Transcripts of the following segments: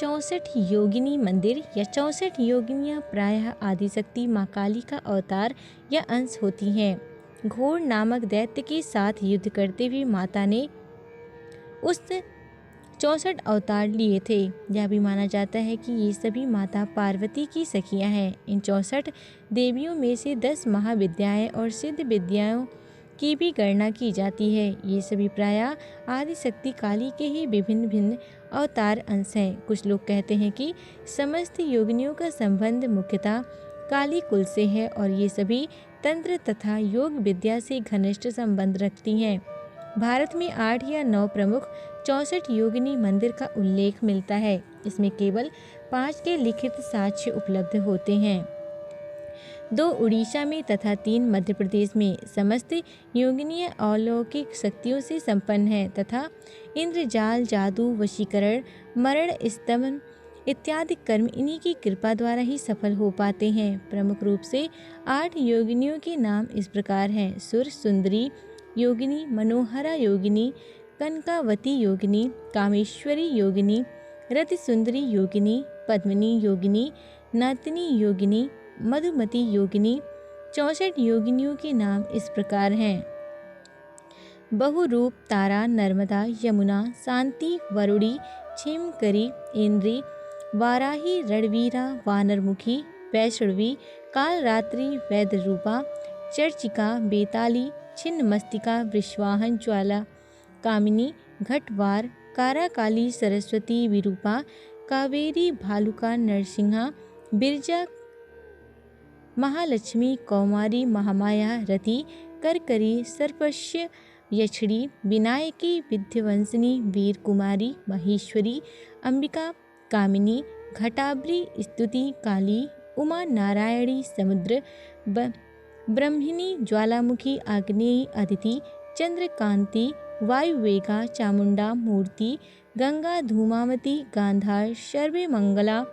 64 योगिनी मंदिर या 64 योगिनियाँ प्रायः आदिशक्ति माँ काली का अवतार या अंश होती हैं। घोर नामक दैत्य के साथ युद्ध करते हुए माता ने उस 64 अवतार लिए थे। यह भी माना जाता है कि ये सभी माता पार्वती की सखियां हैं। इन 64 देवियों में से 10 महाविद्याएं और सिद्ध विद्याओं की भी गणना की जाती है। ये सभी प्रायः आदिशक्ति काली के ही विभिन्न भिन्न अवतार अंश हैं। कुछ लोग कहते हैं कि समस्त योगिनियों का संबंध मुख्यतः काली कुल से है और ये सभी तंत्र तथा योग विद्या से घनिष्ठ संबंध रखती हैं। भारत में 8 या 9 प्रमुख 64 योगिनी मंदिर का उल्लेख मिलता है। इसमें केवल 5 के लिखित साक्ष्य उपलब्ध होते हैं। 2 उड़ीसा में तथा 3 मध्य प्रदेश में। समस्त योगिनियाँ अलौकिक शक्तियों से संपन्न हैं तथा इंद्रजाल, जादू, वशीकरण, मरण, स्तमन इत्यादि कर्म इन्हीं की कृपा द्वारा ही सफल हो पाते हैं। प्रमुख रूप से 8 योगिनियों के नाम इस प्रकार हैं: सुर सुंदरी योगिनी, मनोहरा योगिनी, कनकावती योगिनी, कामेश्वरी योगिनी, रति सुंदरी योगिनी, पद्मिनी योगिनी, नातिनी योगिनी, मधुमती योगिनी। 64 योगिनियों के नाम इस प्रकार हैं: बहुरूप, तारा, नर्मदा, यमुना, शांति, वरुणी, क्षेमकरी, इंद्री, वाराही, रणवीरा, वानरमुखी, वैष्णवी, कालरात्रि, वैद्यरूपा, चर्चिका, बेताली, छिन्नमस्तिका, वृषवाहन, ज्वाला, कामिनी, घटवार, काराकाली, सरस्वती, विरूपा, कावेरी, भालुका, नरसिंहा, बिरजा, महालक्ष्मी, कौमारी, महामाया, रति, करकरी, सर्पश्य, यक्षिणी, विनायकी, विद्यावंसिनी, वीर कुमारी, महेश्वरी, अंबिका, कामिनी, घटाभरी, स्तुति, काली, उमा, नारायणी, समुद्र, ब्रह्मिणी, ज्वालामुखी, आग्नेयी, अदिति, चंद्रकांति, वायुवेगा, चामुंडा, मूर्ति, गंगा, धूमावती, गांधार, सर्वमंगला,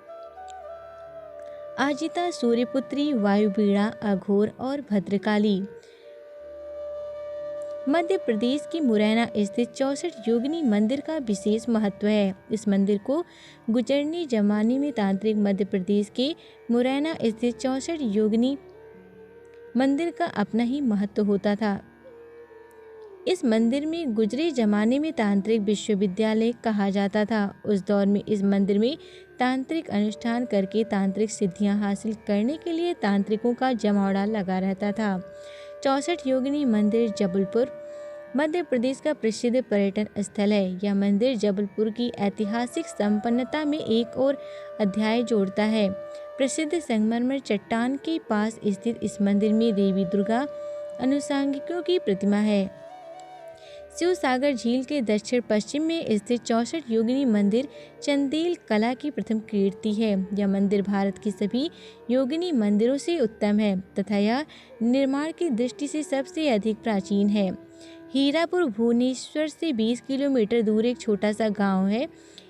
आजिता, सूर्यपुत्री, वायुवीणा, अघोर और भद्रकाली। मध्य प्रदेश की मुरैना स्थित 64 योगिनी मंदिर का विशेष महत्व है। इस मंदिर को गुजरने जमाने में तांत्रिक मध्य प्रदेश के मुरैना स्थित 64 योगिनी मंदिर का अपना ही महत्व होता था। इस मंदिर में गुजरे जमाने में तांत्रिक विश्वविद्यालय कहा जाता था। उस दौर में इस मंदिर में तांत्रिक अनुष्ठान करके तांत्रिक सिद्धियां हासिल करने के लिए तांत्रिकों का जमावड़ा लगा रहता था। 64 योगिनी मंदिर जबलपुर मध्य प्रदेश का प्रसिद्ध पर्यटन स्थल है। यह मंदिर जबलपुर की ऐतिहासिक संपन्नता में एक और अध्याय जोड़ता है। प्रसिद्ध संगमरमर चट्टान के पास स्थित इस मंदिर में देवी दुर्गा अनुसांगिकों की प्रतिमा है। शिव सागर झील के दक्षिण पश्चिम में स्थित 64 योगिनी मंदिर चंदेल कला की प्रथम कीर्ति है। यह मंदिर भारत की सभी योगिनी मंदिरों से उत्तम है तथा यह निर्माण की दृष्टि से सबसे अधिक प्राचीन है। हीरापुर भुवनेश्वर से 20 किलोमीटर दूर एक छोटा सा गांव है।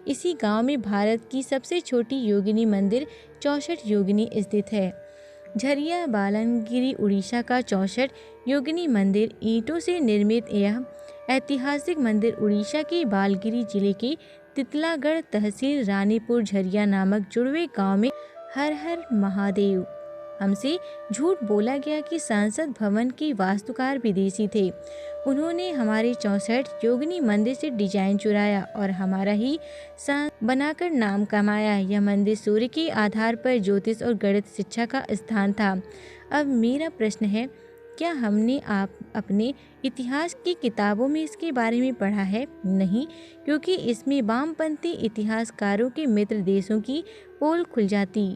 इसी गांव में भारत की सबसे छोटी योगिनी मंदिर 64 योगिनी स्थित है। झरिया बालनगिरी उड़ीसा का 64 योगिनी मंदिर ईंटों से निर्मित यह ऐतिहासिक मंदिर उड़ीसा के बालगिरी जिले के तितलागढ़ तहसील रानीपुर झरिया नामक जुड़वे गांव में। हर हर महादेव। हमसे झूठ बोला गया कि सांसद भवन के वास्तुकार विदेशी थे। उन्होंने हमारे 64 योगिनी मंदिर से डिजाइन चुराया और हमारा ही बनाकर नाम कमाया। यह मंदिर सूर्य के आधार पर ज्योतिष और गणित शिक्षा का स्थान था। अब मेरा प्रश्न है, क्या हमने अपने इतिहास की किताबों में इसके बारे में पढ़ा है? नहीं, क्योंकि इसमें वामपंथी इतिहासकारों के मित्र देशों की पोल खुल जाती।